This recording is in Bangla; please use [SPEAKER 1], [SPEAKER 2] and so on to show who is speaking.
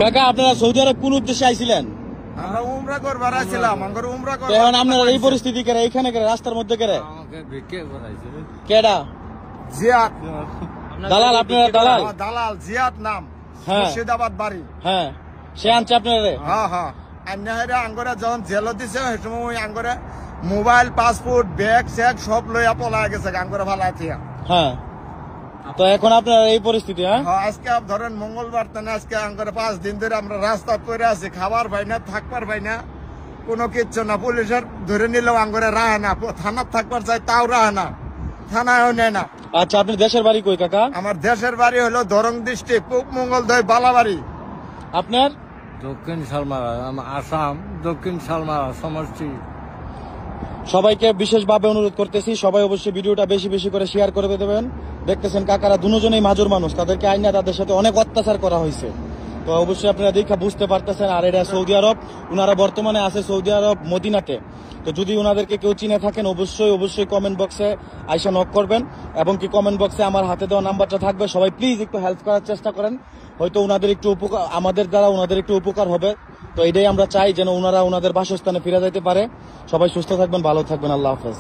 [SPEAKER 1] কাকা আপনারা সৌদি আরব কোন উদ্দেশ্যে আইছিলেন?
[SPEAKER 2] আমরা উমরা করবার আইছিলাম।
[SPEAKER 1] এখন আপনারা এই পরিস্থিতি করে এইখানে করে রাস্তার মধ্যে করে কেডা
[SPEAKER 2] জিয়াদ
[SPEAKER 1] দালাল? আপনারা দালাল?
[SPEAKER 2] দালাল জিয়াদ নাম,
[SPEAKER 1] হ্যাঁ
[SPEAKER 2] মুর্শিদাবাদ বাড়ি।
[SPEAKER 1] হ্যাঁ সে আনছে আপনারা?
[SPEAKER 2] হ্যাঁ হ্যাঁ। আন্যাহারে আঙ্গরে যখন জেল দিছে সেই সময় আঙ্গরে মোবাইল, পাসপোর্ট, ব্যাগ স্যাগ সব লইয়া পলায় গেছে আঙ্গরে ভালাই থিয়া।
[SPEAKER 1] হ্যাঁ তো এখন আপনার এই পরিস্থিতি? হ্যাঁ
[SPEAKER 2] আজকে ধরেন মঙ্গলবার তানে আজকে আঙ্গরে 5 দিন ধরে আমরা রাস্তা পড়ে আছি, খাবার পাই না, থাকবার পাই না, কোনো কিচ্ছু না। পুলিশের ধরে নিলেও আঙ্গরে রাহে না, থানার থাকবার চাই তাও রাহে না, থানায়ও নেয় না।
[SPEAKER 1] আচ্ছা আপনার দেশের বাড়ি কই কাকা?
[SPEAKER 2] আমার দেশের বাড়ি হলো দরং ডিস্ট্রিক্ট, পূব মঙ্গলদৈ বালাবাড়ি।
[SPEAKER 1] আপনার?
[SPEAKER 3] দক্ষিণ শালমারা, আসাম দক্ষিণ শালমারা সমষ্টি।
[SPEAKER 1] সবাইকে বিশেষভাবে অনুরোধ করতেছি, সবাই অবশ্যই ভিডিওটা বেশি বেশি করে শেয়ার করে দেবেন। দেখতেছেন কাকারা দুজনেই মাজুর মানুষ, তাদেরকে আইনা তাদের সাথে অনেক অত্যাচার করা হয়েছে। তো অবশ্যই আপনারা দেখা বুঝতে পারতেছেন। আর এটা সৌদি আরব, ওনারা বর্তমানে আছে সৌদি আরব মদিনাতে। তো যদি ওনাদেরকে কেউ চিনে থাকেন অবশ্যই কমেন্ট বক্সে আইসা নক করবেন, এবং কি কমেন্ট বক্সে আমার হাতে দেওয়া নাম্বারটা থাকবে। সবাই প্লিজ একটু হেল্প করার চেষ্টা করেন, হয়তো ওনাদের একটু উপকার, আমাদের দ্বারা ওনাদের একটু উপকার হবে। তো এটাই আমরা চাই, যেন ওনারা ওনাদের বাসস্থানে ফিরে যাইতে পারে। সবাই সুস্থ থাকবেন, ভালো থাকবেন, আল্লাহ হাফেজ।